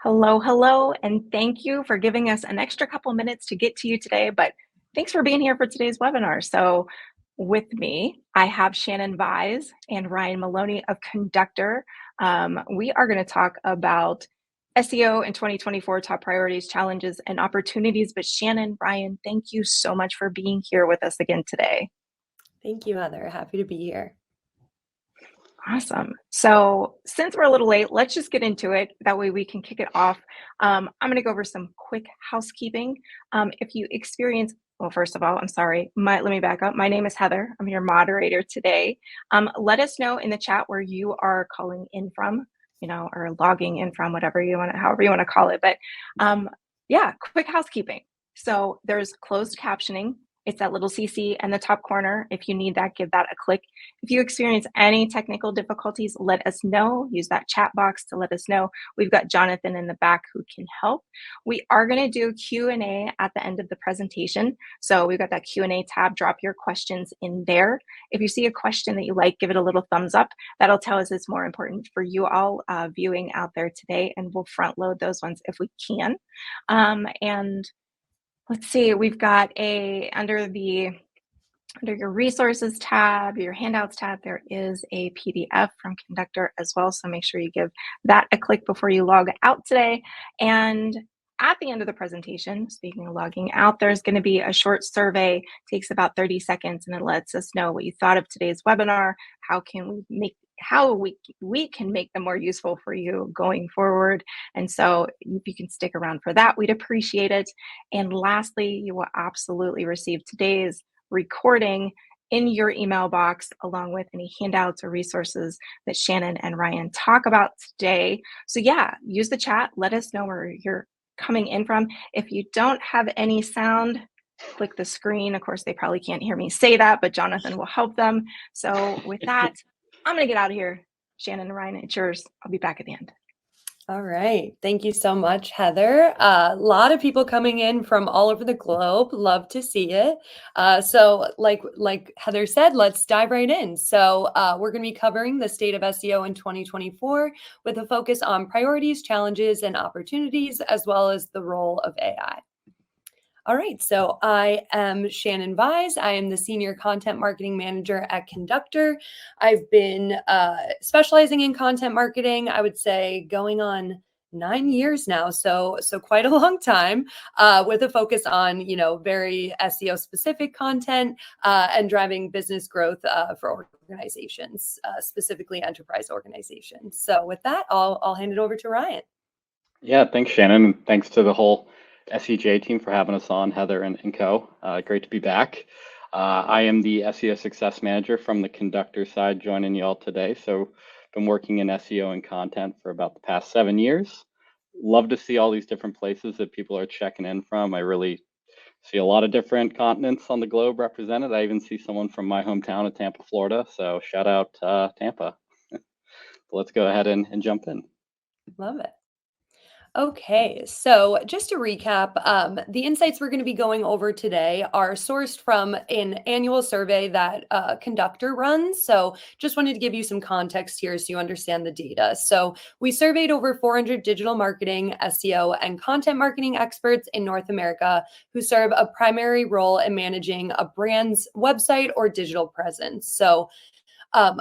Hello, hello, and thank you for giving us an extra couple minutes to get to you today. But thanks for being here for today's webinar. So, with me, I have Shannon Vise and Ryan Maloney of Conductor. We are going to talk about SEO in 2024, top priorities, challenges, and opportunities. But Shannon, Ryan, thank you so much for being here with us again today. Thank you, Heather. Happy to be here. Awesome. So since we're a little late, let's just get into it. That way we can kick it off. I'm going to go over some quick housekeeping. If you experience, well, first of all, I'm sorry. Let me back up. My name is Heather. I'm your moderator today. Let us know in the chat where you are calling in from, or logging in from, whatever you want to, however you want to call it. But yeah, quick housekeeping. So there's closed captioning. It's that little CC in the top corner. If you need that, give that a click. If you experience any technical difficulties, let us know. Use that chat box to let us know. We've got Jonathan in the back who can help. We are going to do Q&A at the end of the presentation. So we've got that Q&A tab. Drop your questions in there. If you see a question that you like, give it a little thumbs up. That'll tell us it's more important for you all viewing out there today, and we'll front load those ones if we can. And let's see, we've got under your resources tab, your handouts tab, there is a PDF from Conductor as well. So make sure you give that a click before you log out today. And at the end of the presentation, speaking of logging out, there's going to be a short survey. It takes about 30 seconds, and it lets us know what you thought of today's webinar. How we can make them more useful for you going forward. And so if you can stick around for that, we'd appreciate it. And lastly, you will absolutely receive today's recording in your email box, along with any handouts or resources that Shannon and Ryan talk about today. So yeah, use the chat. Let us know where you're coming in from. If you don't have any sound, click the screen. Of course, they probably can't hear me say that, but Jonathan will help them. So with that, I'm going to get out of here. Shannon and Ryan, it's yours. I'll be back at the end. All right. Thank you so much, Heather. A lot of people coming in from all over the globe. Love to see it. So like Heather said, let's dive right in. So we're going to be covering the state of SEO in 2024 with a focus on priorities, challenges, and opportunities, as well as the role of AI. All right, so I am Shannon Vise. I am the Senior Content Marketing Manager at Conductor. I've been specializing in content marketing, I would say going on 9 years now, so quite a long time, with a focus on, very SEO specific content and driving business growth for organizations, specifically enterprise organizations. So with that, I'll hand it over to Ryan. Yeah, thanks, Shannon, and thanks to the whole SEJ team for having us on, Heather and co. Great to be back. I am the SEO Success Manager from the Conductor side, joining you all today. So been working in SEO and content for about the past 7 years. Love to see all these different places that people are checking in from. I really see a lot of different continents on the globe represented. I even see someone from my hometown of Tampa, Florida. So shout out Tampa. Let's go ahead and jump in. Love it. Okay, so just to recap, the insights we're going to be going over today are sourced from an annual survey that Conductor runs. So just wanted to give you some context here so you understand the data. So we surveyed over 400 digital marketing, SEO, and content marketing experts in North America who serve a primary role in managing a brand's website or digital presence. So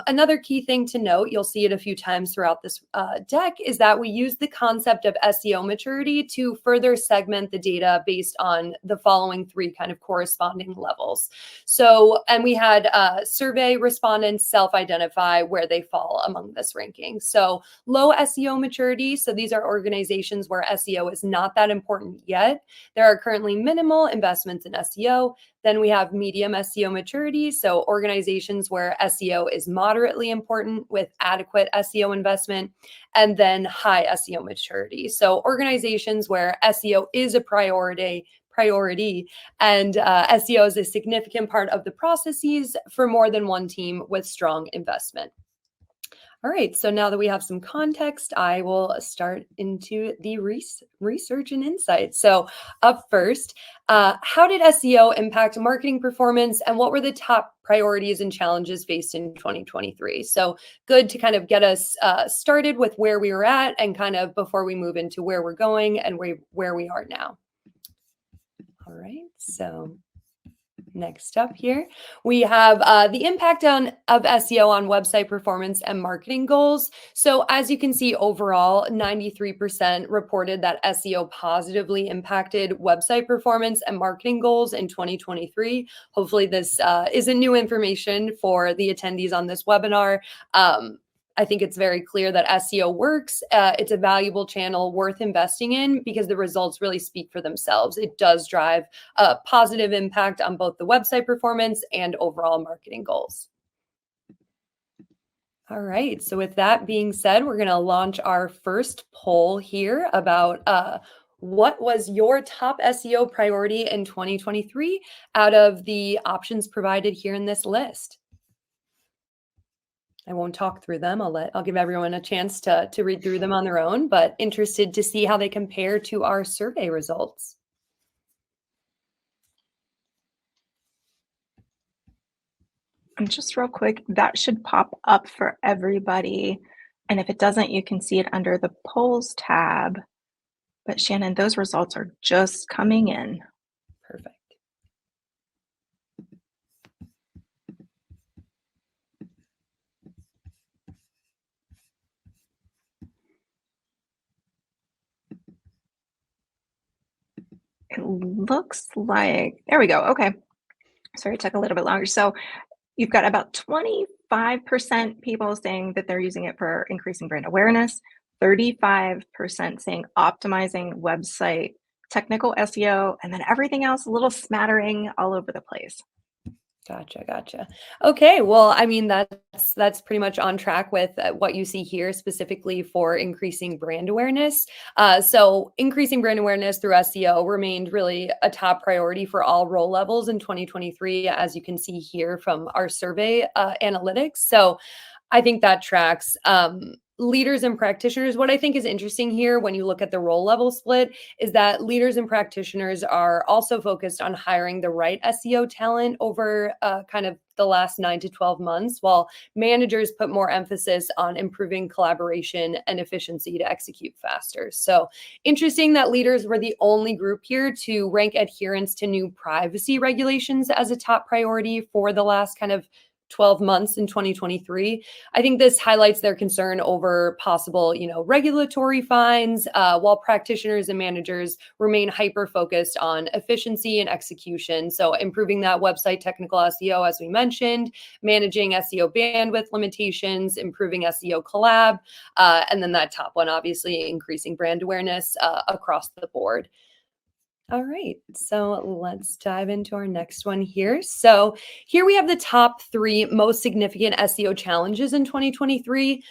another key thing to note, you'll see it a few times throughout this deck, is that we use the concept of SEO maturity to further segment the data based on the following 3 kind of corresponding levels. So, and we had survey respondents self-identify where they fall among this ranking. So low SEO maturity, so these are organizations where SEO is not that important yet. There are currently minimal investments in SEO. Then we have medium SEO maturity, so organizations where SEO is moderately important with adequate SEO investment, and then high SEO maturity. So organizations where SEO is a priority and SEO is a significant part of the processes for more than one team with strong investment. All right, so now that we have some context, I will start into the research and insights. So, up first, how did SEO impact marketing performance, and what were the top priorities and challenges faced in 2023? So, good to kind of get us started with where we were at, and kind of before we move into where we're going and where we are now. All right, so next up here, we have the impact of SEO on website performance and marketing goals. So as you can see, overall, 93% reported that SEO positively impacted website performance and marketing goals in 2023. Hopefully this isn't new information for the attendees on this webinar. I think it's very clear that SEO works. It's a valuable channel worth investing in because the results really speak for themselves. It does drive a positive impact on both the website performance and overall marketing goals. All right. So with that being said, we're going to launch our first poll here about what was your top SEO priority in 2023 out of the options provided here in this list. I won't talk through them. I'll give everyone a chance to read through them on their own, but interested to see how they compare to our survey results. And just real quick, that should pop up for everybody. And if it doesn't, you can see it under the polls tab. But Shannon, those results are just coming in. Perfect. It looks like, there we go. Okay. Sorry, it took a little bit longer. So you've got about 25% people saying that they're using it for increasing brand awareness, 35% saying optimizing website technical SEO, and then everything else a little smattering all over the place. Gotcha. Okay, well, I mean that's pretty much on track with what you see here, specifically for increasing brand awareness. So increasing brand awareness through SEO remained really a top priority for all role levels in 2023, as you can see here from our survey analytics. So I think that tracks. Leaders and practitioners, what I think is interesting here when you look at the role level split is that leaders and practitioners are also focused on hiring the right SEO talent over kind of the last 9 to 12 months, while managers put more emphasis on improving collaboration and efficiency to execute faster. So interesting that leaders were the only group here to rank adherence to new privacy regulations as a top priority for the last kind of 12 months in 2023. I think this highlights their concern over possible, regulatory fines, while practitioners and managers remain hyper-focused on efficiency and execution. So improving that website technical SEO, as we mentioned, managing SEO bandwidth limitations, improving SEO collab, and then that top one, obviously, increasing brand awareness across the board. All right, so let's dive into our next one here. So here we have the top 3 most significant SEO challenges in 2023.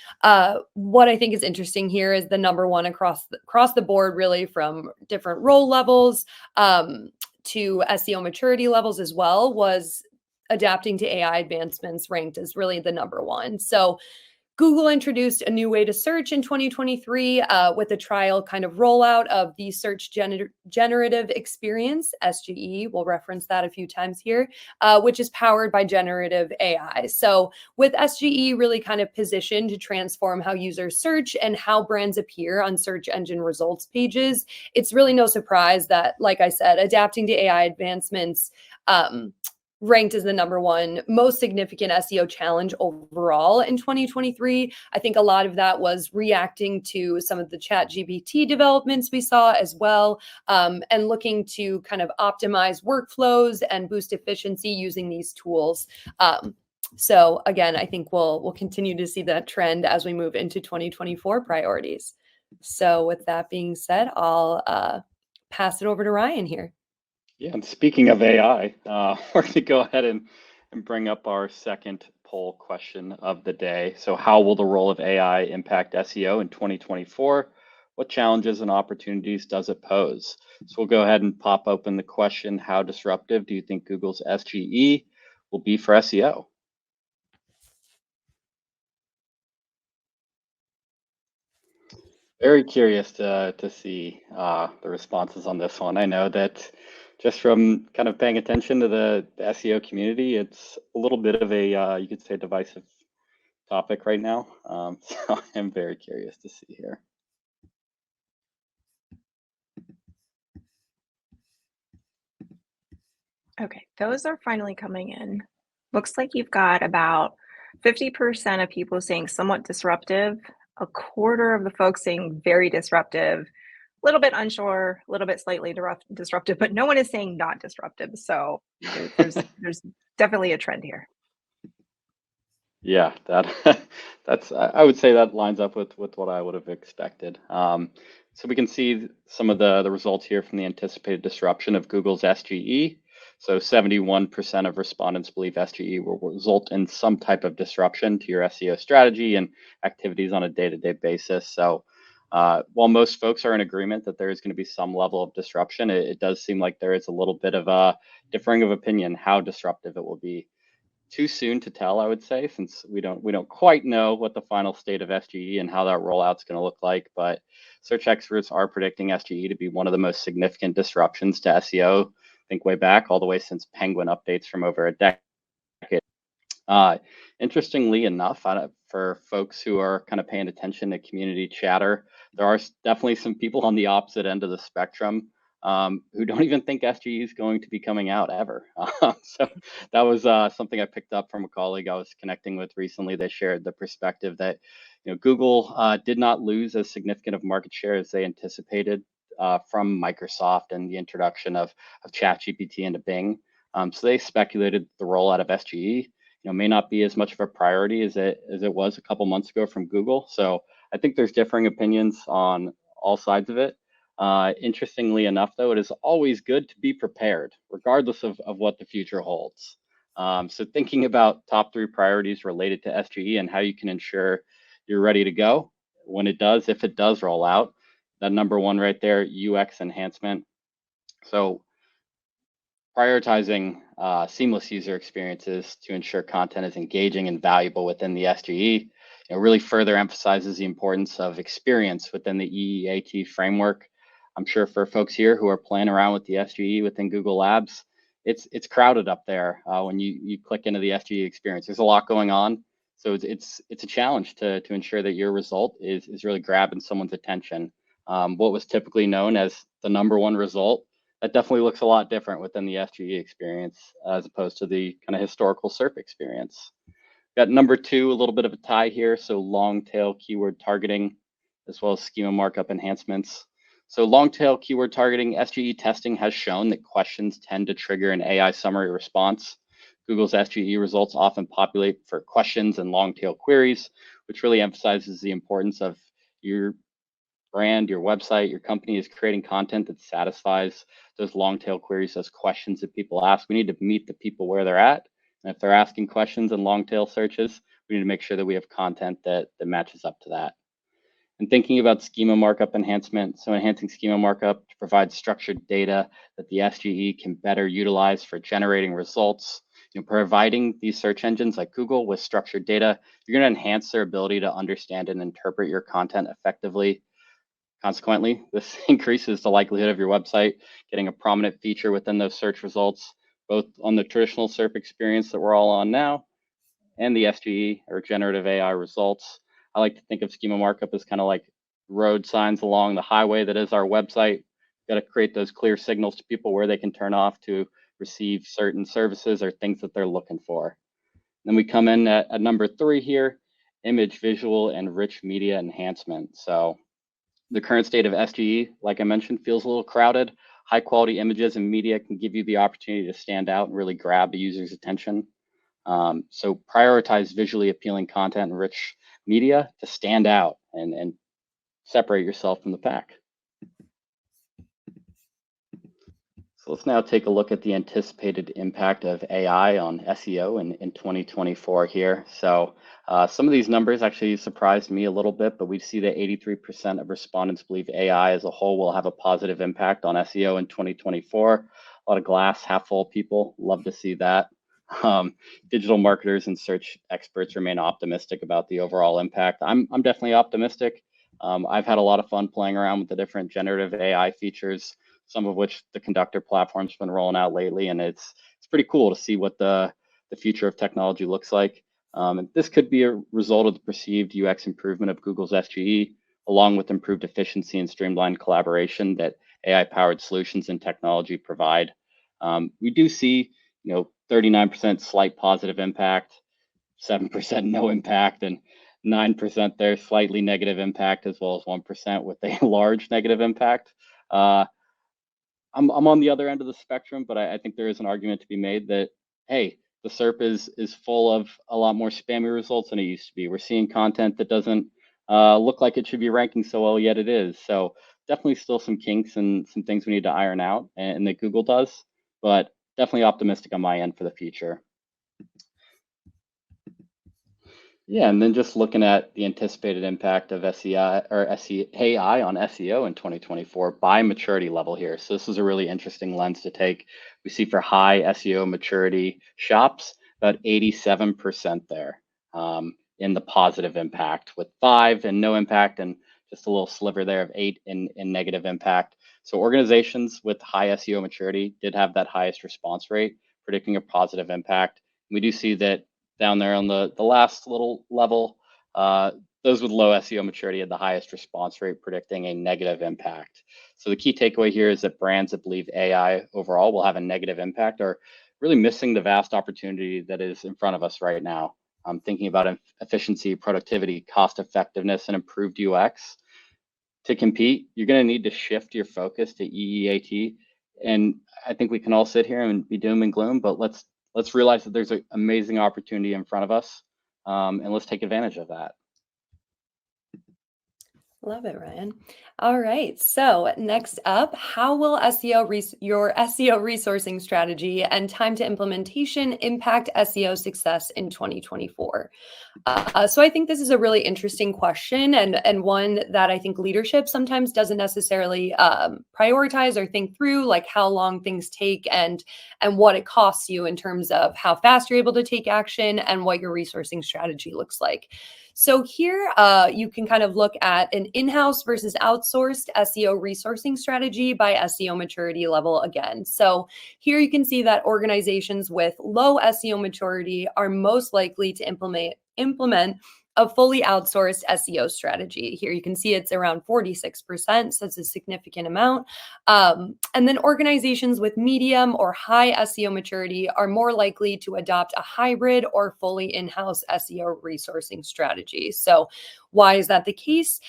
What I think is interesting here is the number one across the board, really, from different role levels to SEO maturity levels as well, was adapting to AI advancements, ranked as really the number one. So Google introduced a new way to search in 2023 with a trial kind of rollout of the Search Generative Experience, SGE. We'll reference that a few times here, which is powered by generative AI. So with SGE really kind of positioned to transform how users search and how brands appear on search engine results pages, it's really no surprise that, like I said, adapting to AI advancements ranked as the number one most significant SEO challenge overall in 2023. I think a lot of that was reacting to some of the ChatGPT developments we saw as well, and looking to kind of optimize workflows and boost efficiency using these tools. So again, I think we'll continue to see that trend as we move into 2024 priorities. So with that being said, I'll pass it over to Ryan here. Yeah, and speaking of AI, we're going to go ahead and bring up our second poll question of the day. So how will the role of AI impact SEO in 2024? What challenges and opportunities does it pose? So we'll go ahead and pop open the question, how disruptive do you think Google's SGE will be for SEO? Very curious to see the responses on this one. I know that just from kind of paying attention to the SEO community, it's a little bit of a you could say divisive topic right now. So I'm very curious to see here. Okay, those are finally coming in. Looks like you've got about 50% of people saying somewhat disruptive, a quarter of the folks saying very disruptive, a little bit unsure, a little bit slightly disruptive, but no one is saying not disruptive. So there's definitely a trend here. Yeah, that that's I would say that lines up with what I would have expected. So we can see some of the results here from the anticipated disruption of Google's SGE. So 71% of respondents believe SGE will result in some type of disruption to your SEO strategy and activities on a day-to-day basis. So while most folks are in agreement that there is going to be some level of disruption, it does seem like there is a little bit of a differing of opinion how disruptive it will be. Too soon to tell, I would say, since we don't quite know what the final state of SGE and how that rollout's going to look like. But search experts are predicting SGE to be one of the most significant disruptions to SEO. Think way back, all the way since Penguin updates from over a decade. Uh, Interestingly enough, for folks who are kind of paying attention to community chatter, there are definitely some people on the opposite end of the spectrum who don't even think SGE is going to be coming out ever. So that was something I picked up from a colleague I was connecting with recently. They shared the perspective that Google did not lose as significant of market share as they anticipated from Microsoft and the introduction of ChatGPT into Bing. So they speculated the rollout of SGE may not be as much of a priority as it was a couple months ago from Google. So I think there's differing opinions on all sides of it. Interestingly enough, though, it is always good to be prepared, regardless of what the future holds. So thinking about top three priorities related to SGE and how you can ensure you're ready to go when it does, if it does roll out, that number one right there, UX enhancement. So prioritizing seamless user experiences to ensure content is engaging and valuable within the SGE, really further emphasizes the importance of experience within the EEAT framework. I'm sure for folks here who are playing around with the SGE within Google Labs, it's crowded up there when you click into the SGE experience. There's a lot going on, so it's a challenge to ensure that your result is really grabbing someone's attention. What was typically known as the number one result, that definitely looks a lot different within the SGE experience as opposed to the kind of historical SERP experience. Got number two, a little bit of a tie here. So long tail keyword targeting, as well as schema markup enhancements. So long tail keyword targeting, SGE testing has shown that questions tend to trigger an AI summary response. Google's SGE results often populate for questions and long tail queries, which really emphasizes the importance of your brand, your website, your company is creating content that satisfies those long tail queries, those questions that people ask. We need to meet the people where they're at. And if they're asking questions in long tail searches, we need to make sure that we have content that matches up to that. And thinking about schema markup enhancement, so enhancing schema markup to provide structured data that the SGE can better utilize for generating results. Providing these search engines like Google with structured data, you're going to enhance their ability to understand and interpret your content effectively. Consequently, this increases the likelihood of your website getting a prominent feature within those search results, both on the traditional SERP experience that we're all on now and the SGE or generative AI results. I like to think of schema markup as kind of like road signs along the highway that is our website. Got to create those clear signals to people where they can turn off to receive certain services or things that they're looking for. Then we come in at number three here, image, visual, and rich media enhancement. So the current state of SGE, like I mentioned, feels a little crowded. High quality images and media can give you the opportunity to stand out and really grab the user's attention. So prioritize visually appealing content and rich media to stand out and separate yourself from the pack. So let's now take a look at the anticipated impact of AI on SEO in 2024 here. So some of these numbers actually surprised me a little bit, but we see that 83% of respondents believe AI as a whole will have a positive impact on SEO in 2024. A lot of glass half full people, love to see that. Digital marketers and search experts remain optimistic about the overall impact. I'm definitely optimistic. I've had a lot of fun playing around with the different generative AI features, some of which the Conductor platform's been rolling out lately, and it's pretty cool to see what the future of technology looks like. And this could be a result of the perceived UX improvement of Google's SGE, along with improved efficiency and streamlined collaboration that AI-powered solutions and technology provide. We do see, 39% slight positive impact, 7% no impact, and 9% there slightly negative impact, as well as 1% with a large negative impact. Uh, I'm on the other end of the spectrum, but I think there is an argument to be made that, hey, the SERP is full of a lot more spammy results than it used to be. We're seeing content that doesn't look like it should be ranking so well, yet it is. So definitely still some kinks and some things we need to iron out, and that Google does, but definitely optimistic on my end for the future. Yeah, and then just looking at the anticipated impact of SEI or AI on SEO in 2024 by maturity level here. So this is a really interesting lens to take. We see for high SEO maturity shops, about 87% there in the positive impact, with 5 and no impact, and just a little sliver there of 8 in negative impact. So organizations with high SEO maturity did have that highest response rate, predicting a positive impact. We do see that down there on the last little level, those with low SEO maturity had the highest response rate, predicting a negative impact. So the key takeaway here is that brands that believe AI overall will have a negative impact are really missing the vast opportunity that is in front of us right now. Thinking about efficiency, productivity, cost effectiveness, and improved UX. To compete, you're going to need to shift your focus to EEAT. And I think we can all sit here and be doom and gloom, but let's realize that there's an amazing opportunity in front of us, and let's take advantage of that. Love it, Ryan. All right. So next up, how will your SEO resourcing strategy and time to implementation impact SEO success in 2024? So I think this is a really interesting question, and one that I think leadership sometimes doesn't necessarily prioritize or think through, like how long things take and what it costs you in terms of how fast you're able to take action and what your resourcing strategy looks like. So here you can kind of look at an in-house versus outsourced SEO resourcing strategy by SEO maturity level again. So here you can see that organizations with low SEO maturity are most likely to implement a fully outsourced SEO strategy. Here you can see it's around 46%, so it's a significant amount. And then organizations with medium or high SEO maturity are more likely to adopt a hybrid or fully in-house SEO resourcing strategy. So why is that the case?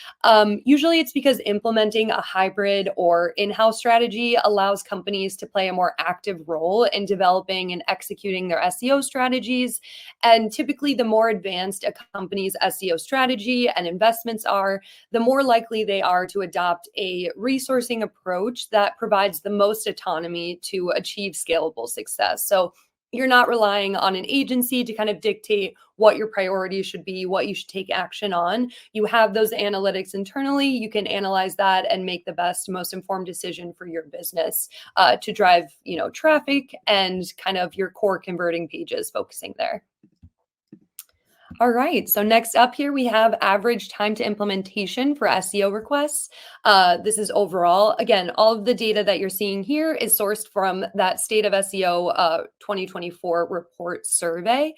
Usually it's because implementing a hybrid or in-house strategy allows companies to play a more active role in developing and executing their SEO strategies. And typically, the more advanced a company's SEO strategy and investments are, the more likely they are to adopt a resourcing approach that provides the most autonomy to achieve scalable success. So you're not relying on an agency to kind of dictate what your priorities should be, what you should take action on. You have those analytics internally. You can analyze that and make the best, most informed decision for your business to drive, traffic and kind of your core converting pages, focusing there. All right. So next up here, we have average time to implementation for SEO requests. This is overall. Again, all of the data that you're seeing here is sourced from that State of SEO 2024 report survey.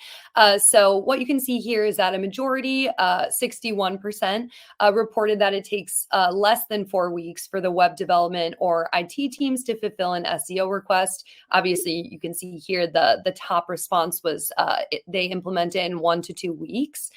So what you can see here is that a majority, 61%, reported that it takes less than 4 weeks for the web development or IT teams to fulfill an SEO request. Obviously, you can see here the top response was they implement it in 1 to 2 weeks.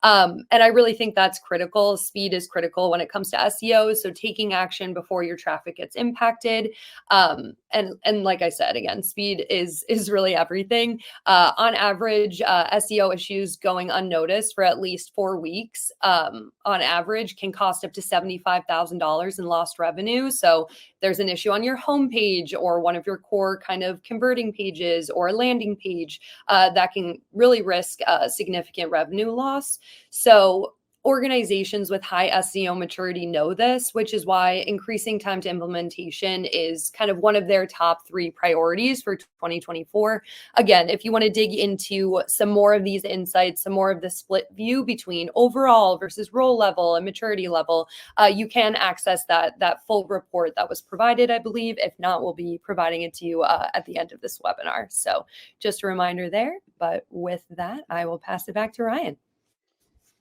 And I really think that's critical. Speed is critical when it comes to SEO. So taking action before your traffic gets impacted. And like I said, again, speed is really everything. On average, SEO issues going unnoticed for at least 4 weeks, on average, can cost up to $75,000 in lost revenue. So there's an issue on your homepage or one of your core kind of converting pages or a landing page that can really risk significant revenue loss. So organizations with high SEO maturity know this, which is why increasing time to implementation is kind of one of their top 3 priorities for 2024. Again, if you want to dig into some more of these insights, some more of the split view between overall versus role level and maturity level, you can access that full report that was provided, I believe. If not, we'll be providing it to you at the end of this webinar. So just a reminder there. But with that, I will pass it back to Ryan.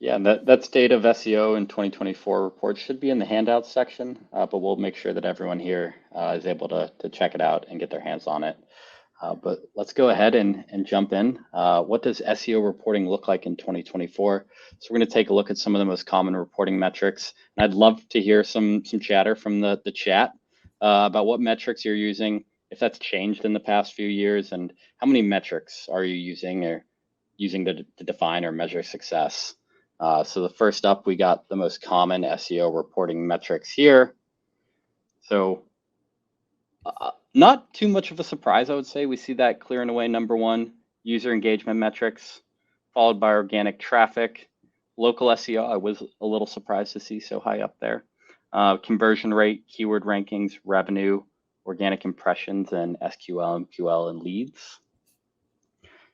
Yeah, that state of SEO in 2024 report should be in the handout section, but we'll make sure that everyone here is able to check it out and get their hands on it. But let's go ahead and jump in. What does SEO reporting look like in 2024? So we're going to take a look at some of the most common reporting metrics. And I'd love to hear some chatter from the chat about what metrics you're using, if that's changed in the past few years, and how many metrics are you using to define or measure success. So the first up, we got the most common SEO reporting metrics here. So not too much of a surprise, I would say. We see that clear and away number 1, user engagement metrics, followed by organic traffic. Local SEO, I was a little surprised to see so high up there. Conversion rate, keyword rankings, revenue, organic impressions, and SQL, MQL, and leads.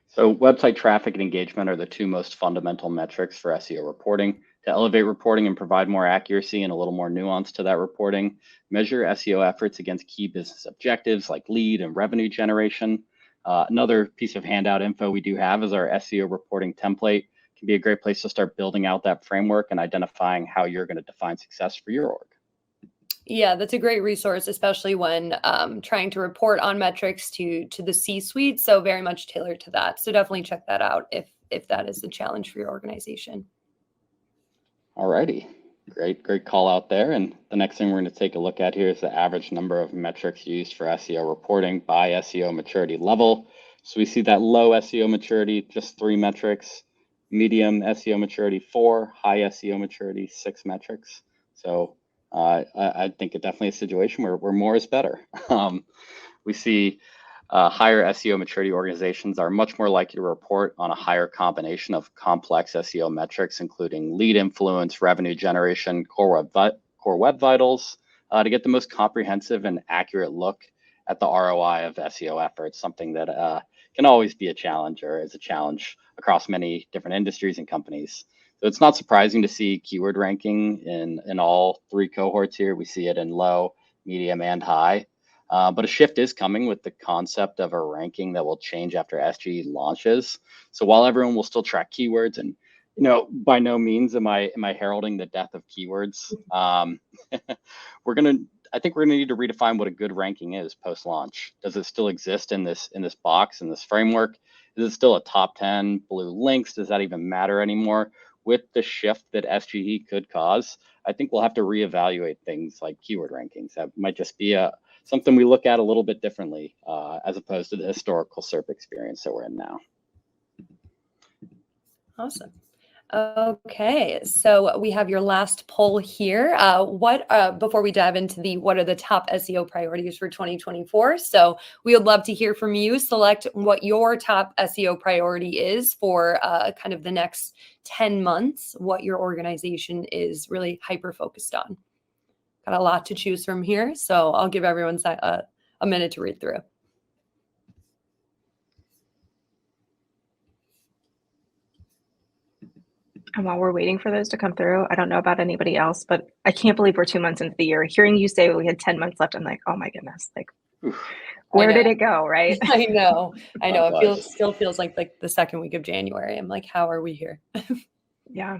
So website traffic and engagement are the 2 most fundamental metrics for SEO reporting. To elevate reporting and provide more accuracy and a little more nuance to that reporting, measure SEO efforts against key business objectives like lead and revenue generation. Another piece of handout info we do have is our SEO reporting template. It can be a great place to start building out that framework and identifying how you're going to define success for your org. Yeah, that's a great resource, especially when trying to report on metrics to the C-suite. So very much tailored to that. So definitely check that out if that is a challenge for your organization. All righty, great call out there. And the next thing we're going to take a look at here is the average number of metrics used for SEO reporting by SEO maturity level. So we see that low SEO maturity, just 3 metrics, medium SEO maturity 4, high SEO maturity 6 metrics. So I think it definitely is a situation where more is better. We see higher SEO maturity organizations are much more likely to report on a higher combination of complex SEO metrics, including lead influence, revenue generation, core web vitals, to get the most comprehensive and accurate look at the ROI of SEO efforts, something that can always be a challenge, or is a challenge across many different industries and companies. So it's not surprising to see keyword ranking in all 3 cohorts here. We see it in low, medium, and high. But a shift is coming with the concept of a ranking that will change after SGE launches. So while everyone will still track keywords, and by no means am I heralding the death of keywords. I think we're gonna need to redefine what a good ranking is post-launch. Does it still exist in this box, in this framework? Is it still a top 10 blue links? Does that even matter anymore? With the shift that SGE could cause, I think we'll have to reevaluate things like keyword rankings. That might just be something we look at a little bit differently, as opposed to the historical SERP experience that we're in now. Awesome. Okay, so we have your last poll here. Before we dive into what are the top SEO priorities for 2024? So we would love to hear from you. Select what your top SEO priority is for kind of the next 10 months, what your organization is really hyper-focused on. Got a lot to choose from here, so I'll give everyone a minute to read through. And while we're waiting for those to come through, I don't know about anybody else, but I can't believe we're 2 months into the year. Hearing you say we had 10 months left, I'm like, oh my goodness, like, where did it go, right? I know. It still feels like the second week of January. I'm like, how are we here? Yeah.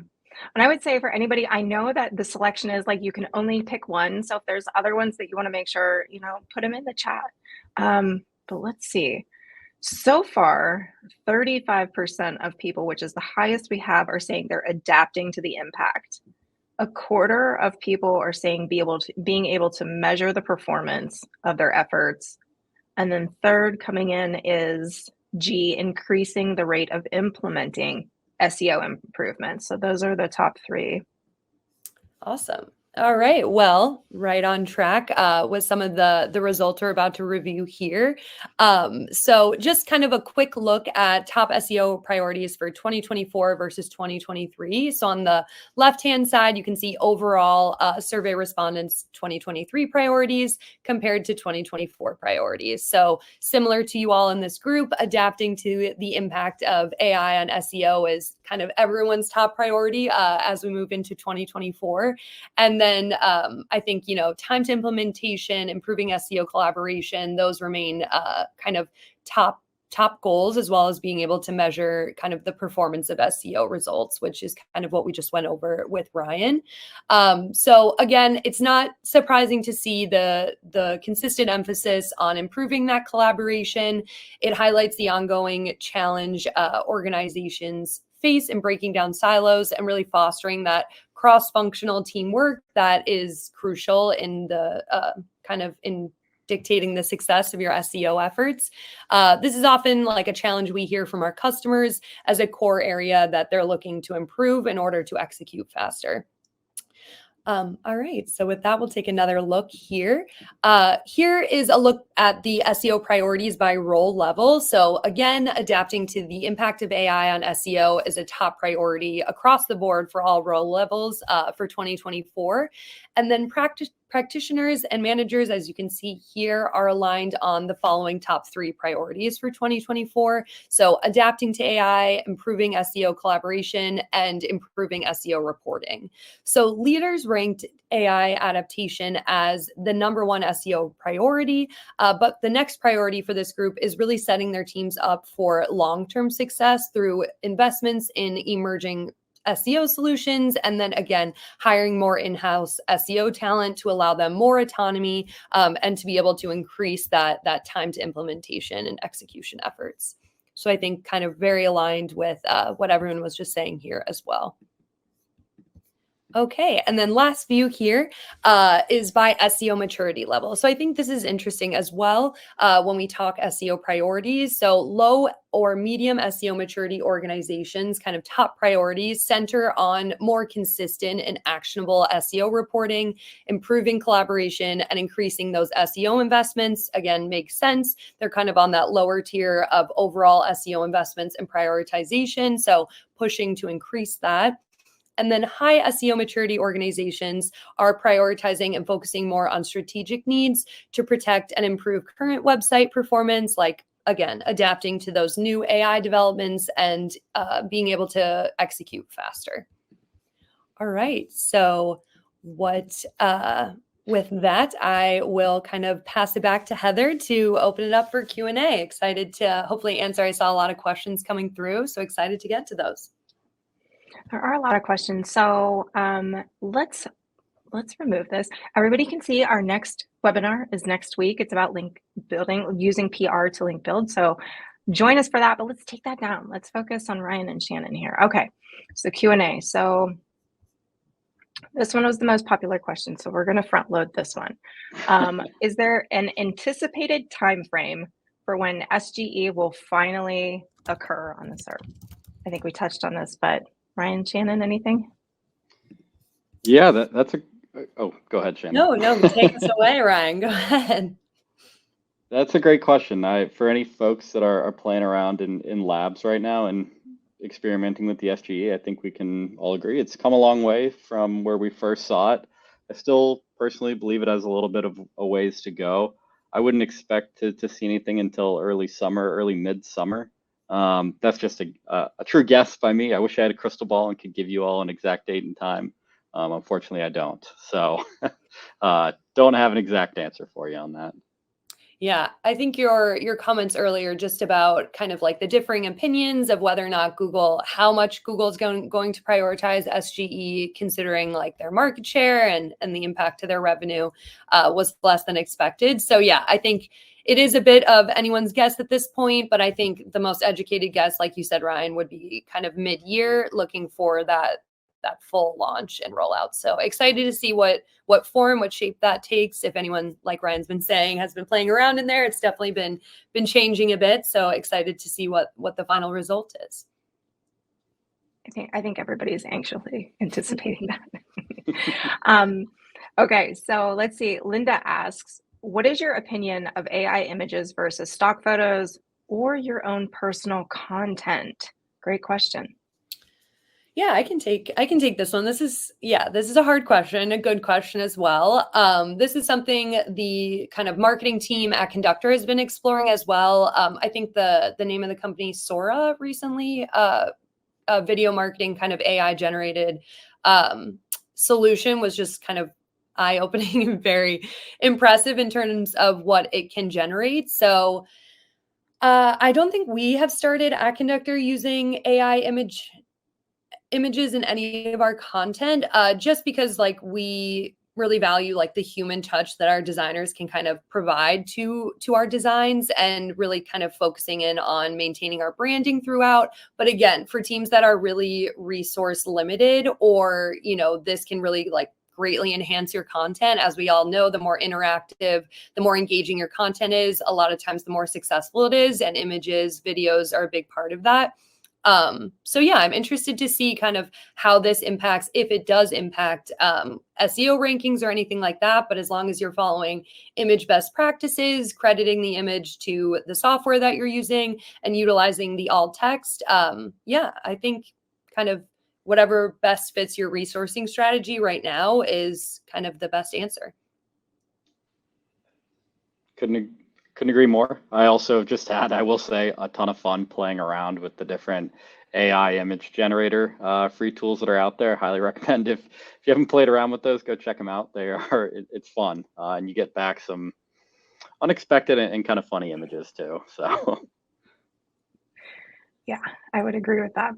And I would say for anybody, I know that the selection is like you can only pick one. So if there's other ones that you want to make sure, put them in the chat. But let's see. So far, 35% of people, which is the highest we have, are saying they're adapting to the impact. A quarter of people are saying being able to measure the performance of their efforts. And then third coming in is G, increasing the rate of implementing SEO improvements. So those are the top 3. Awesome. All right. Well, right on track with some of the results we're about to review here. So just kind of a quick look at top SEO priorities for 2024 versus 2023. So on the left-hand side, you can see overall survey respondents 2023 priorities compared to 2024 priorities. So similar to you all in this group, adapting to the impact of AI on SEO is kind of everyone's top priority as we move into 2024. And then I think, time to implementation, improving SEO collaboration, those remain kind of top goals, as well as being able to measure kind of the performance of SEO results, which is kind of what we just went over with Ryan. So again, it's not surprising to see the consistent emphasis on improving that collaboration. It highlights the ongoing challenge organizations face in breaking down silos and really fostering that cross-functional teamwork that is crucial in the kind of in dictating the success of your SEO efforts. This is often like a challenge we hear from our customers as a core area that they're looking to improve in order to execute faster. All right, so with that, we'll take another look here. Here is a look at the SEO priorities by role level. So again, adapting to the impact of AI on SEO is a top priority across the board for all role levels for 2024. And then practitioners and managers, as you can see here, are aligned on the following top 3 priorities for 2024. So adapting to AI, improving SEO collaboration, and improving SEO reporting. So leaders ranked AI adaptation as the #1 SEO priority, but the next priority for this group is really setting their teams up for long-term success through investments in emerging SEO solutions, and then again, hiring more in-house SEO talent to allow them more autonomy and to be able to increase that time to implementation and execution efforts. So I think kind of very aligned with what everyone was just saying here as well. Okay, and then last view here is by SEO maturity level. So I think this is interesting as well when we talk SEO priorities. So low or medium SEO maturity organizations, kind of top priorities, center on more consistent and actionable SEO reporting, improving collaboration, and increasing those SEO investments. Again, makes sense. They're kind of on that lower tier of overall SEO investments and prioritization. So pushing to increase that. And then high SEO maturity organizations are prioritizing and focusing more on strategic needs to protect and improve current website performance, like, again, adapting to those new AI developments and being able to execute faster. All right. So with that, I will kind of pass it back to Heather to open it up for Q&A. Excited to hopefully answer. I saw a lot of questions coming through, so excited to get to those. There are a lot of questions. So let's remove this. Everybody can see our next webinar is next week. It's about link building, using PR to link build. So join us for that, but let's take that down. Let's focus on Ryan and Shannon here. Okay, so Q&A. So this one was the most popular question, so we're going to front load this one. Is there an anticipated time frame for when SGE will finally occur on the SERP? I think we touched on this, but Ryan, Shannon, anything? Yeah, that's a. Oh, go ahead, Shannon. No, take us away, Ryan. Go ahead. That's a great question. For any folks that are playing around in labs right now and experimenting with the SGE, I think we can all agree it's come a long way from where we first saw it. I still personally believe it has a little bit of a ways to go. I wouldn't expect to see anything until early summer, early mid-summer. That's just a true guess by me. I wish I had a crystal ball and could give you all an exact date and time. Unfortunately, I don't. So don't have an exact answer for you on that. Yeah, I think your comments earlier just about kind of like the differing opinions of whether or not how much Google is going to prioritize SGE, considering like their market share and the impact to their revenue was less than expected. So yeah, I think it is a bit of anyone's guess at this point, but I think the most educated guess, like you said, Ryan, would be kind of mid-year, looking for that full launch and rollout. So excited to see what form, what shape that takes. If anyone, like Ryan's been saying, has been playing around in there, it's definitely been changing a bit. So excited to see what the final result is. I think everybody's anxiously anticipating that. Okay, so let's see. Linda asks, what is your opinion of AI images versus stock photos or your own personal content? Great question. Yeah, I can take this one. This is a hard question, a good question as well. This is something the kind of marketing team at Conductor has been exploring as well. I think the name of the company Sora recently, a video marketing kind of AI generated um, solution was just kind of eye opening and very impressive in terms of what it can generate. So I don't think we have started at Conductor using AI images in any of our content, just because like we really value like the human touch that our designers can kind of provide to our designs, and really kind of focusing in on maintaining our branding throughout. But again, for teams that are really resource limited, or this can really like greatly enhance your content. As we all know, the more interactive, the more engaging your content is, a lot of times the more successful it is, and images, videos are a big part of that. So yeah, I'm interested to see kind of how this impacts, if it does impact SEO rankings or anything like that. But as long as you're following image best practices, crediting the image to the software that you're using, and utilizing the alt text, yeah, I think kind of whatever best fits your resourcing strategy right now is kind of the best answer. Couldn't couldn't agree more. I also just had, I will say, a ton of fun playing around with the different AI image generator free tools that are out there. Highly recommend if you haven't played around with those, go check them out. It's fun, and you get back some unexpected and kind of funny images too. So Yeah, I would agree with that.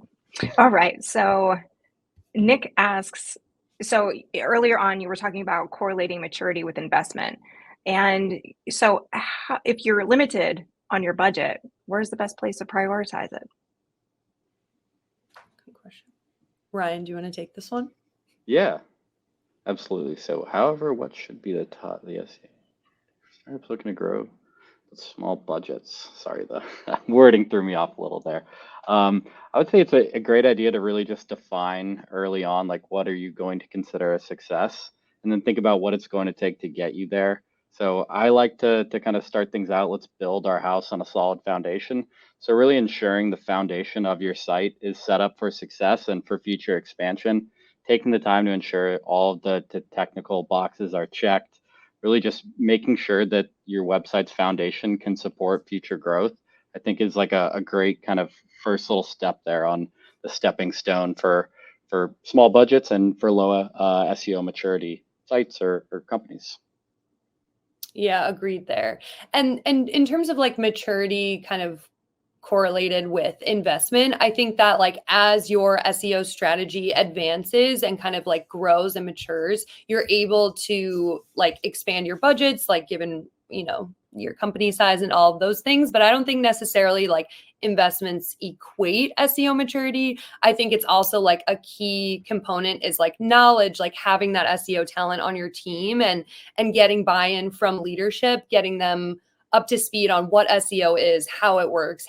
All right. So Nick asks, so earlier on you were talking about correlating maturity with investment. And so if you're limited on your budget, where's the best place to prioritize it? Good question. Ryan, do you want to take this one? yeah, absolutely. So, however, what should be the top the SEO? Startups looking to grow with small budgets. Sorry, the wording threw me off a little there. I would say it's a great idea to really just define early on, like what are you going to consider a success, and then think about what it's going to take to get you there. So I like to kind of start things out. Let's build our house on a solid foundation. So really ensuring the foundation of your site is set up for success and for future expansion, taking the time to ensure all of the technical boxes are checked, really just making sure that your website's foundation can support future growth, I think is like a great kind of first little step there on the stepping stone for small budgets and for low SEO maturity sites or companies. Yeah, agreed there. And in terms of like maturity kind of correlated with investment, I think that like as your SEO strategy advances and kind of like grows and matures, you're able to like expand your budgets, like given, your company size and all of those things. But I don't think necessarily like investments equate SEO maturity. I think it's also like a key component is like knowledge, like having that SEO talent on your team, and getting buy-in from leadership, getting them up to speed on what SEO is, how it works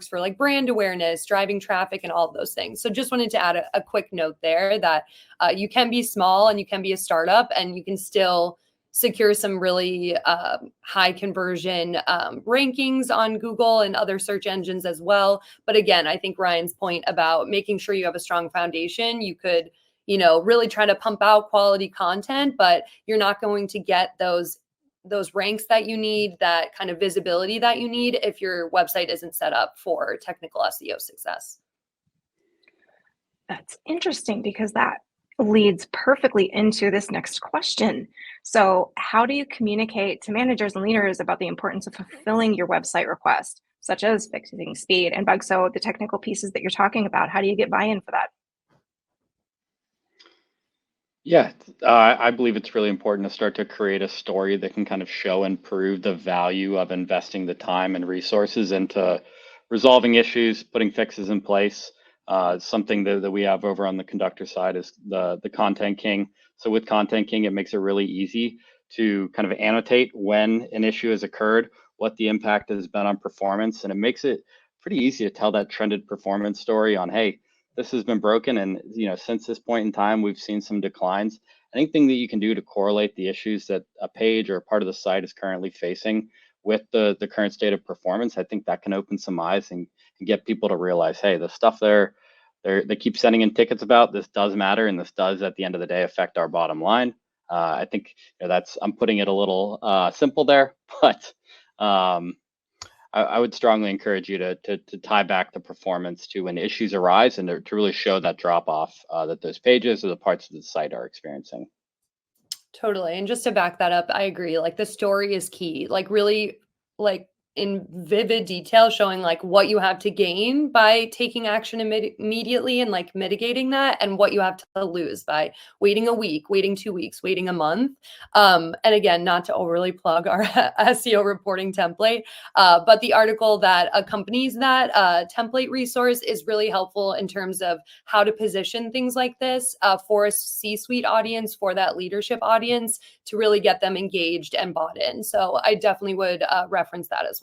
for like brand awareness, driving traffic, and all of those things. So just wanted to add a quick note there that you can be small and you can be a startup, and you can still secure some really high conversion rankings on Google and other search engines as well. But again, I think Ryan's point about making sure you have a strong foundation, you could really try to pump out quality content, but you're not going to get those ranks that you need, that kind of visibility that you need, if your website isn't set up for technical SEO success. That's interesting because that leads perfectly into this next question. So, how do you communicate to managers and leaders about the importance of fulfilling your website request, such as fixing speed and bugs? So, the technical pieces that you're talking about, how do you get buy in for that? Yeah, I believe it's really important to start to create a story that can kind of show and prove the value of investing the time and resources into resolving issues, putting fixes in place. Something that we have over on the Conductor side is the Content King. So with Content King, it makes it really easy to kind of annotate when an issue has occurred, what the impact has been on performance, and it makes it pretty easy to tell that trended performance story on, hey, this has been broken, and since this point in time we've seen some declines, anything that you can do to correlate the issues that a page or a part of the site is currently facing with the current state of performance, I think that can open some eyes and get people to realize, hey, the stuff they keep sending in tickets about, this does matter, and this does at the end of the day affect our bottom line. I think that's, I'm putting it a little simple there, but I would strongly encourage you to tie back the performance to when issues arise, and to really show that drop off that those pages or the parts of the site are experiencing. Totally. And just to back that up, I agree. Like the story is key. Like really like in vivid detail showing like what you have to gain by taking action immediately and like mitigating that, and what you have to lose by waiting a week, waiting 2 weeks, waiting a month. And again, not to overly plug our SEO reporting template, but the article that accompanies that template resource is really helpful in terms of how to position things like this for a C-suite audience, for that leadership audience, to really get them engaged and bought in. So I definitely would reference that as well.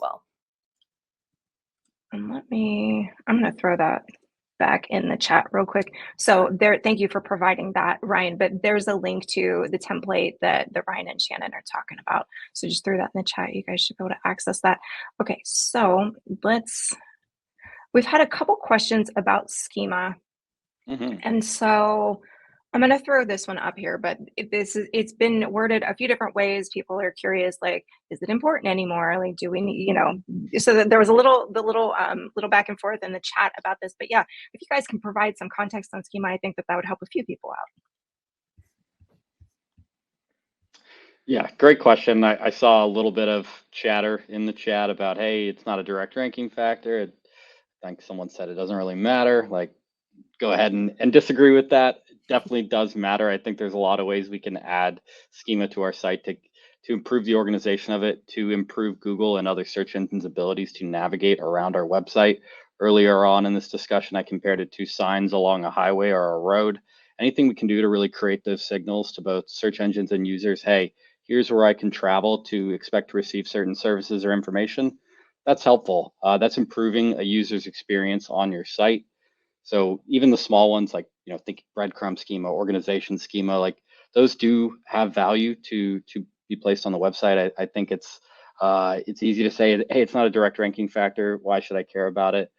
And I'm going to throw that back in the chat real quick. So there, thank you for providing that, Ryan, but there's a link to the template that Ryan and Shannon are talking about. So just throw that in the chat. You guys should be able to access that. Okay, so we've had a couple questions about schema. And so I'm going to throw this one up here, but it's been worded a few different ways. People are curious, like, is it important anymore? Like, do we need, so that there was a little back and forth in the chat about this, but yeah, if you guys can provide some context on schema, I think that would help a few people out. Yeah, great question. I saw a little bit of chatter in the chat about, hey, it's not a direct ranking factor. I think someone said it doesn't really matter. Like, go ahead and disagree with that. It definitely does matter. I think there's a lot of ways we can add schema to our site to improve the organization of it, to improve Google and other search engines' abilities to navigate around our website. Earlier on in this discussion, I compared it to signs along a highway or a road. Anything we can do to really create those signals to both search engines and users, hey, here's where I can travel to expect to receive certain services or information. That's helpful. That's improving a user's experience on your site. So even the small ones, like, think breadcrumb schema, organization schema, like those do have value to be placed on the website. I think it's easy to say, hey, it's not a direct ranking factor. Why should I care about it?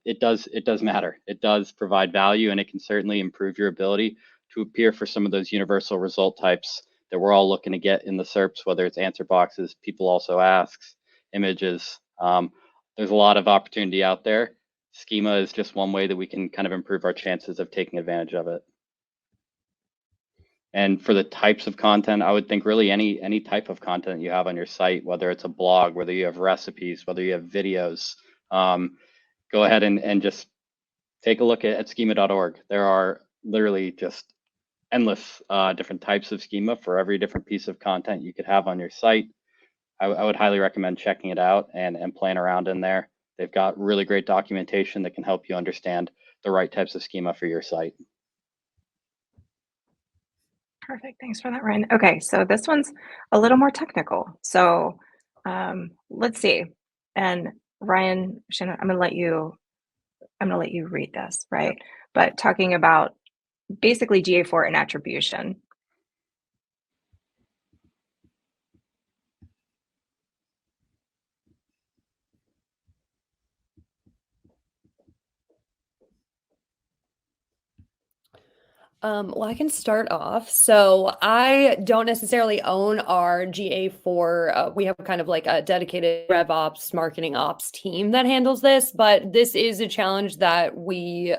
It does matter. It does provide value, and it can certainly improve your ability to appear for some of those universal result types that we're all looking to get in the SERPs, whether it's answer boxes, people also asks, images. There's a lot of opportunity out there. Schema is just one way that we can kind of improve our chances of taking advantage of it. And for the types of content, I would think really any type of content you have on your site, whether it's a blog, whether you have recipes, whether you have videos, go ahead and just take a look at schema.org. There are literally just endless different types of schema for every different piece of content you could have on your site. I would highly recommend checking it out and playing around in there. They've got really great documentation that can help you understand the right types of schema for your site. Perfect. Thanks for that, Ryan. Okay, so this one's a little more technical. So let's see. And Ryan, Shannon, I'm gonna let you read this, right? But talking about basically GA4 and attribution. Well, I can start off. So I don't necessarily own our GA4. We have kind of like a dedicated RevOps, marketing ops team that handles this, but this is a challenge that we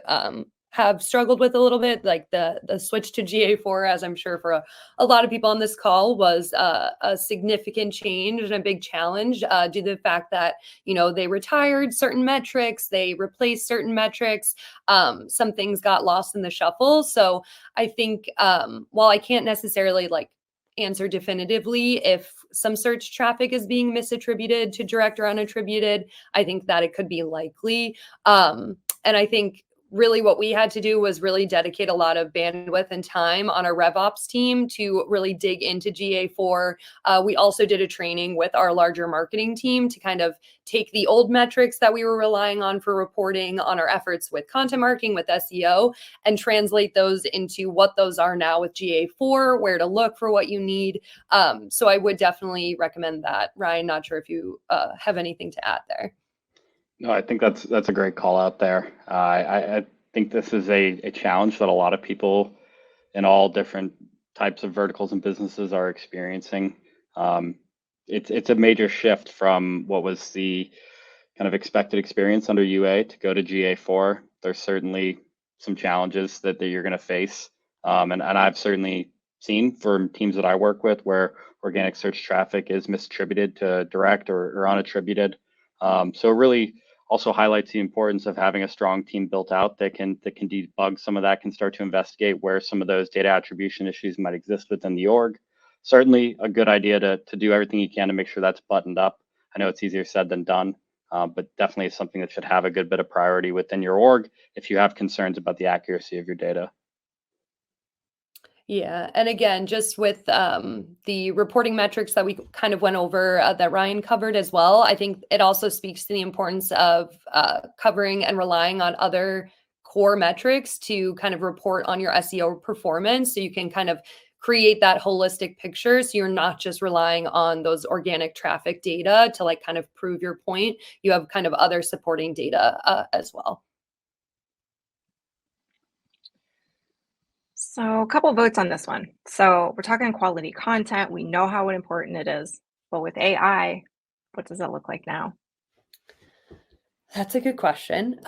have struggled with a little bit. Like the switch to GA4, as I'm sure for a lot of people on this call, was a significant change and a big challenge due to the fact that, they retired certain metrics, they replaced certain metrics. Some things got lost in the shuffle. So I think while I can't necessarily answer definitively if some search traffic is being misattributed to direct or unattributed, I think that it could be likely. And I think really what we had to do was really dedicate a lot of bandwidth and time on our RevOps team to really dig into GA4. We also did a training with our larger marketing team to kind of take the old metrics that we were relying on for reporting on our efforts with content marketing, with SEO, and translate those into what those are now with GA4, where to look for what you need. So I would definitely recommend that. Ryan, not sure if you have anything to add there. No, I think that's a great call out there. I think this is a challenge that a lot of people in all different types of verticals and businesses are experiencing. It's a major shift from what was the kind of expected experience under UA to go to GA4. There's certainly some challenges that you're going to face, and I've certainly seen from teams that I work with where organic search traffic is misattributed to direct or unattributed. So really also highlights the importance of having a strong team built out that can debug some of that, can start to investigate where some of those data attribution issues might exist within the org. Certainly a good idea to do everything you can to make sure that's buttoned up. I know it's easier said than done, but definitely is something that should have a good bit of priority within your org if you have concerns about the accuracy of your data. Yeah. And again, just with the reporting metrics that we kind of went over that Ryan covered as well, I think it also speaks to the importance of covering and relying on other core metrics to kind of report on your SEO performance. So you can kind of create that holistic picture. So you're not just relying on those organic traffic data to like kind of prove your point. You have kind of other supporting data as well. So, a couple votes on this one. So, we're talking quality content. We know how important it is. But with AI, what does that look like now? That's a good question.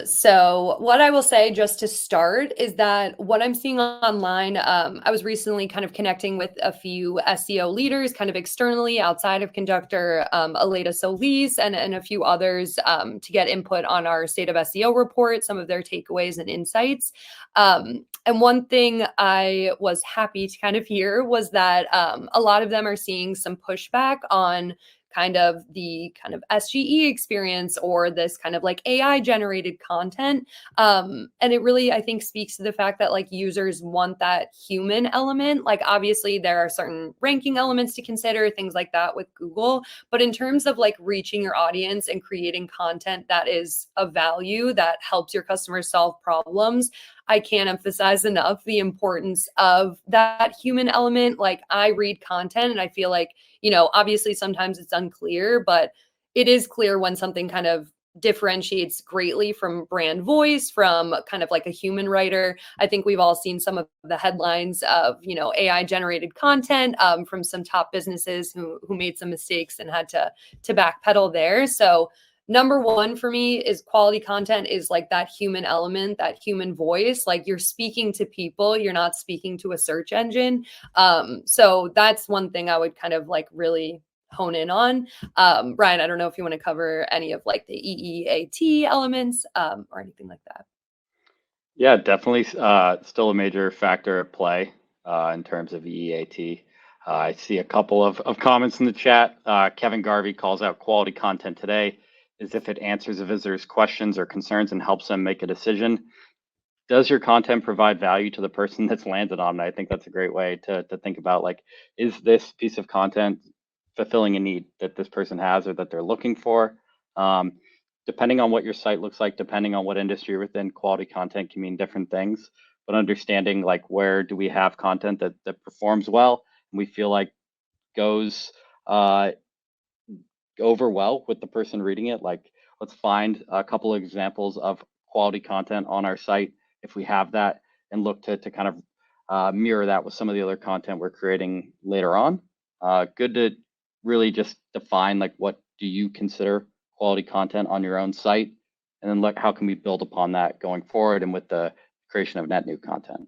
So what I will say just to start is that what I'm seeing online, I was recently kind of connecting with a few SEO leaders kind of externally outside of Conductor, Aleda Solis and a few others to get input on our State of SEO report, some of their takeaways and insights. And one thing I was happy to kind of hear was that a lot of them are seeing some pushback on kind of the kind of SGE experience or this kind of like AI generated content. And it really, I think, speaks to the fact that like users want that human element. Like obviously there are certain ranking elements to consider, things like that with Google. But in terms of like reaching your audience and creating content that is of value, that helps your customers solve problems, I can't emphasize enough the importance of that human element. Like I read content and I feel like, you know, obviously sometimes it's unclear, but it is clear when something kind of differentiates greatly from brand voice, from kind of like a human writer. I think we've all seen some of the headlines of, you know, AI generated content from some top businesses who made some mistakes and had to backpedal there. So number one for me is quality content is like that human element, that human voice. Like you're speaking to people, you're not speaking to a search engine. So that's one thing I would kind of like really hone in on. Ryan, I don't know if you want to cover any of like the EEAT elements or anything like that. Yeah, definitely still a major factor at play in terms of EEAT. I see a couple of comments in the chat. Kevin Garvey calls out quality content today as if it answers a visitor's questions or concerns and helps them make a decision. Does your content provide value to the person that's landed on it? I think that's a great way to think about like, is this piece of content fulfilling a need that this person has or that they're looking for? Depending on what your site looks like, depending on what industry you're within, quality content can mean different things. But understanding like where do we have content that performs well and we feel like goes over well with the person reading it. Like, let's find a couple of examples of quality content on our site if we have that, and look to kind of mirror that with some of the other content we're creating later on. Good to really just define like what do you consider quality content on your own site, and then look how can we build upon that going forward and with the creation of net new content.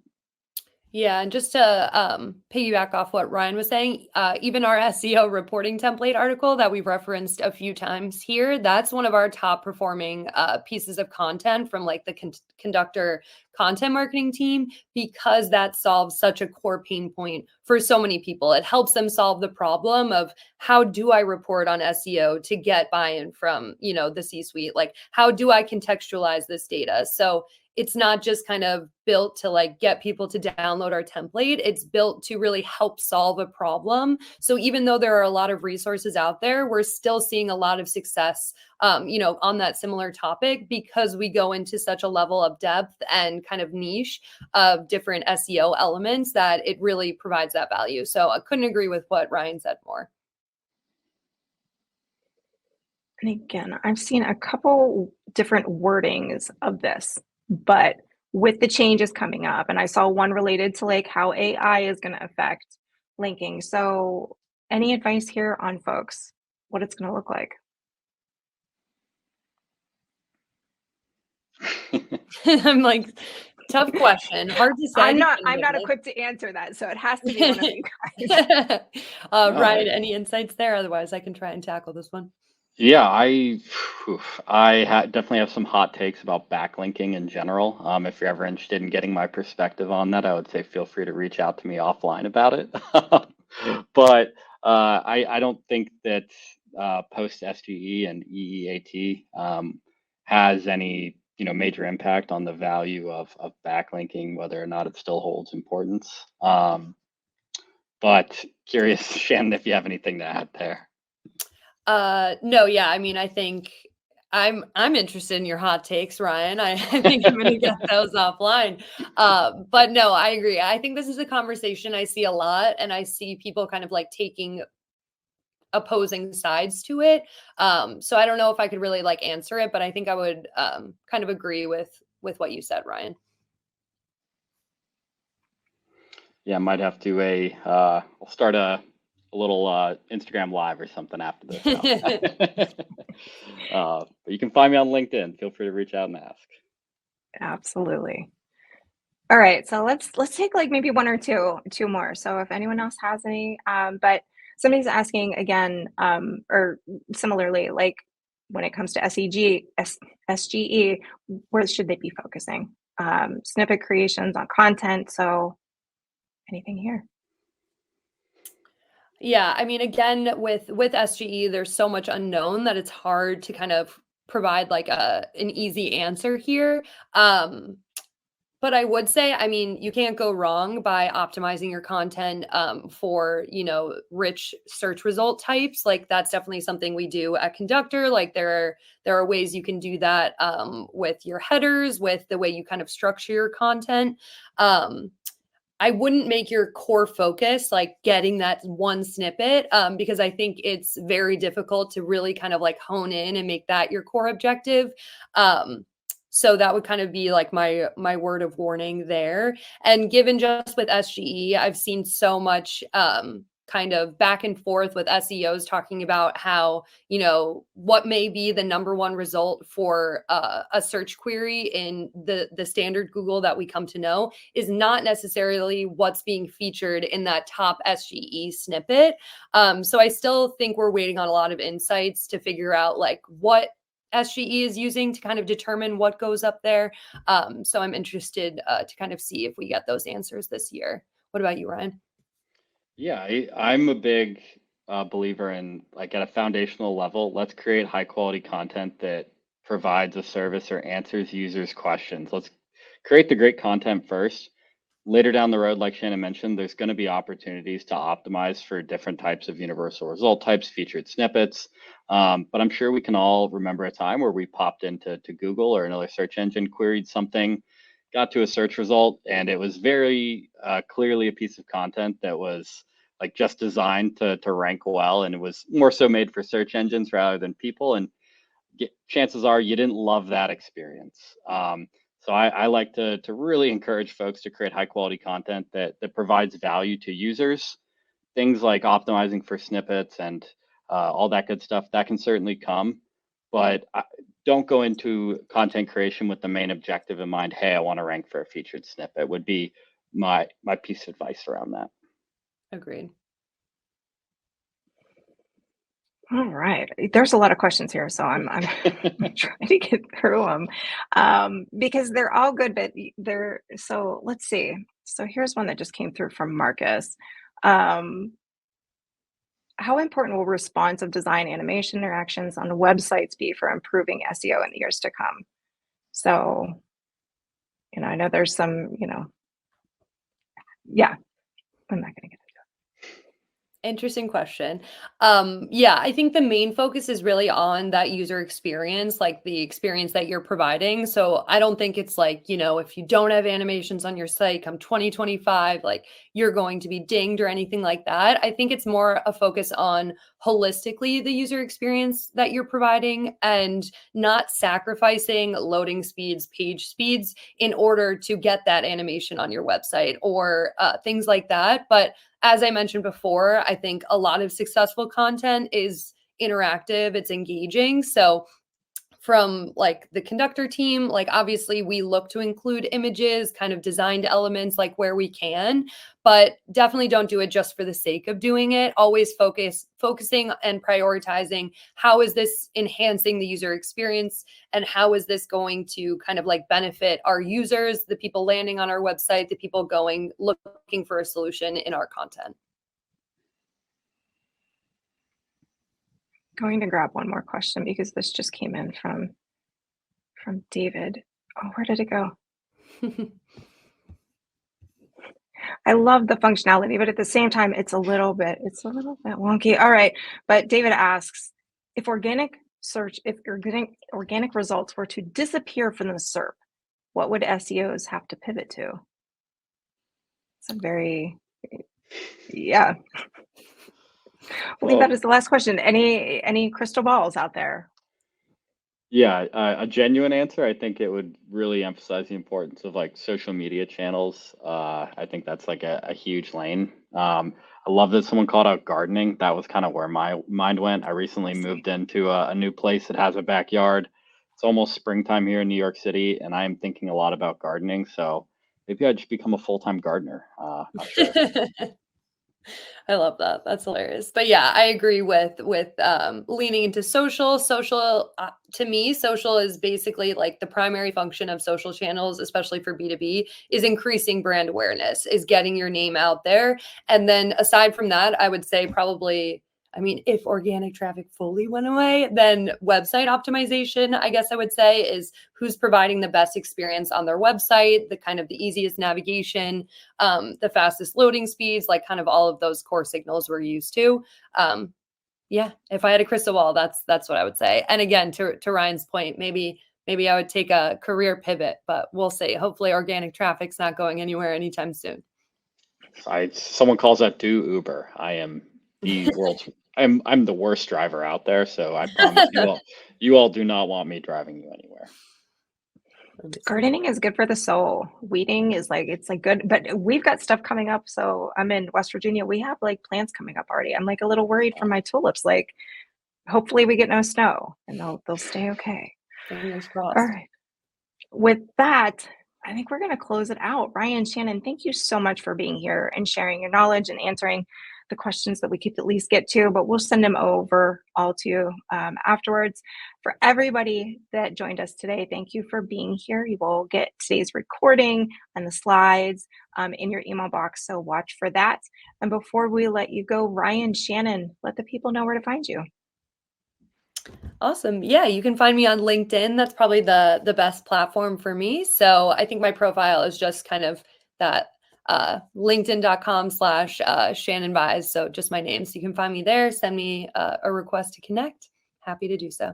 Yeah, and just to piggyback off what Ryan was saying, even our SEO reporting template article that we've referenced a few times here, that's one of our top performing pieces of content from like the Conductor content marketing team, because that solves such a core pain point for so many people. It helps them solve the problem of how do I report on SEO to get buy-in from, you know, the C-suite? Like, how do I contextualize this data? So it's not just kind of built to like get people to download our template. It's built to really help solve a problem. So even though there are a lot of resources out there, we're still seeing a lot of success, on that similar topic, because we go into such a level of depth and kind of niche of different SEO elements that it really provides that value. So I couldn't agree with what Ryan said more. And again, I've seen a couple different wordings of this, but with the changes coming up, and I saw one related to like how AI is going to affect linking. So, any advice here on folks, what it's going to look like? I'm like, tough question. Hard to say I'm not definitively. equipped to answer that, so it has to be one of you guys. Ryan, any insights there? Otherwise, I can try and tackle this one. Yeah, I definitely have some hot takes about backlinking in general. If you're ever interested in getting my perspective on that, I would say feel free to reach out to me offline about it. But I don't think that post SGE and EEAT has any major impact on the value of backlinking, whether or not it still holds importance. But curious, Shannon, if you have anything to add there. No, yeah. I mean, I think I'm interested in your hot takes, Ryan. I think I'm gonna get those offline. But no, I agree. I think this is a conversation I see a lot, and I see people kind of like taking opposing sides to it. So I don't know if I could really like answer it, but I think I would kind of agree with what you said, Ryan. Yeah, I might have to I'll start a little Instagram live or something after this. But you can find me on LinkedIn. Feel free to reach out and ask. Absolutely. All right, so let's take like maybe one or two more. So if anyone else has any, but somebody's asking again, or similarly, like when it comes to SGE, where should they be focusing? Snippet creations on content. So anything here? Yeah, I mean, again, with SGE, there's so much unknown that it's hard to kind of provide like an easy answer here. But I would say, I mean, you can't go wrong by optimizing your content for, rich search result types. Like that's definitely something we do at Conductor. Like there are ways you can do that with your headers, with the way you kind of structure your content. I wouldn't make your core focus like getting that one snippet, because I think it's very difficult to really kind of like hone in and make that your core objective. So that would kind of be like my word of warning there. And given just with SGE, I've seen so much kind of back and forth with SEOs talking about how, what may be the number one result for a search query in the standard Google that we come to know is not necessarily what's being featured in that top SGE snippet. So I still think we're waiting on a lot of insights to figure out like what SGE is using to kind of determine what goes up there. So I'm interested to kind of see if we get those answers this year. What about you, Ryan? Yeah, I'm a big believer in like at a foundational level, let's create high quality content that provides a service or answers users' questions. Let's create the great content first. Later down the road, like Shannon mentioned, there's going to be opportunities to optimize for different types of universal result types, featured snippets. But I'm sure we can all remember a time where we popped into Google or another search engine, queried something, got to a search result, and it was very clearly a piece of content that was like just designed to rank well, and it was more so made for search engines rather than people. And chances are you didn't love that experience. So I like to really encourage folks to create high quality content that provides value to users. Things like optimizing for snippets and all that good stuff that can certainly come, but don't go into content creation with the main objective in mind. Hey, I want to rank for a featured snippet. Would be my piece of advice around that. Agreed. All right. There's a lot of questions here, so I'm trying to get through them because they're all good, but they're so. Let's see. So here's one that just came through from Marcus. Um, how important will responsive design, animation, interactions on websites be for improving SEO in the years to come? So I know there's some, yeah, I'm not going to get Interesting question. Yeah, I think the main focus is really on that user experience, like the experience that you're providing. So I don't think it's like, if you don't have animations on your site come 2025, like you're going to be dinged or anything like that. I think it's more a focus on holistically the user experience that you're providing and not sacrificing loading speeds, page speeds in order to get that animation on your website or things like that. But as I mentioned before, I think a lot of successful content is interactive, it's engaging. So from like the conductor team, like obviously we look to include images, kind of designed elements like where we can, but definitely don't do it just for the sake of doing it. Always focusing and prioritizing how is this enhancing the user experience and how is this going to kind of like benefit our users, the people landing on our website, the people looking for a solution in our content. going to grab one more question because this just came in from David. Oh, where did it go? I love the functionality, but at the same time, it's a little bit wonky. All right. But David asks, if organic results were to disappear from the SERP, what would SEOs have to pivot to? It's a very, yeah. I'll leave that as the last question. Any crystal balls out there? Yeah, a genuine answer. I think it would really emphasize the importance of like social media channels. I think that's like a huge lane. I love that someone called out gardening. That was kind of where my mind went. I recently moved into a new place that has a backyard. It's almost springtime here in New York City, and I am thinking a lot about gardening. So maybe I'd just become a full-time gardener. Not sure. I love that. That's hilarious. But yeah, I agree with leaning into social. Social to me, social is basically like the primary function of social channels, especially for B2B, is increasing brand awareness, is getting your name out there. And then aside from that, I would say probably, I mean, if organic traffic fully went away, then website optimization, I guess I would say, is who's providing the best experience on their website, the kind of the easiest navigation, the fastest loading speeds, like kind of all of those core signals we're used to. Yeah, if I had a crystal ball, that's what I would say. And again, to Ryan's point, maybe I would take a career pivot, but we'll see. Hopefully organic traffic's not going anywhere anytime soon. Someone calls that do Uber. I am the world's I'm the worst driver out there, so I promise you all do not want me driving you anywhere. Gardening is good for the soul. Weeding is it's like good, but we've got stuff coming up. So I'm in West Virginia. We have like plants coming up already. I'm like a little worried for my tulips. Like, hopefully we get no snow and they'll stay okay. Fingers All crossed. right. With that, I think we're going to close it out. Ryan, Shannon, thank you so much for being here and sharing your knowledge and answering the questions that we could at least get to, but we'll send them over all to you afterwards. For everybody that joined us today, thank you for being here. You will get today's recording and the slides in your email box, so watch for that. And before we let you go, Ryan, Shannon, let the people know where to find you. Awesome. Yeah, you can find me on LinkedIn. That's probably the best platform for me. So I think my profile is just kind of that linkedin.com/Shannon Vise. So just my name. So you can find me there, send me a request to connect. Happy to do so.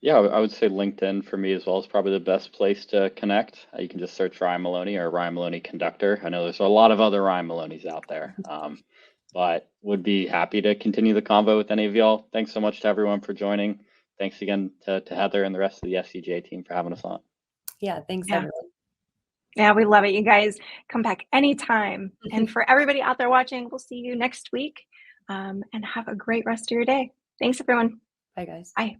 Yeah, I would say LinkedIn for me as well is probably the best place to connect. You can just search Ryan Maloney or Ryan Maloney Conductor. I know there's a lot of other Ryan Maloneys out there, but would be happy to continue the convo with any of y'all. Thanks so much to everyone for joining. Thanks again to Heather and the rest of the SEJ team for having us on. Yeah, thanks everyone. Yeah, we love it. You guys come back anytime. And for everybody out there watching, we'll see you next week and have a great rest of your day. Thanks, everyone. Bye, guys. Bye.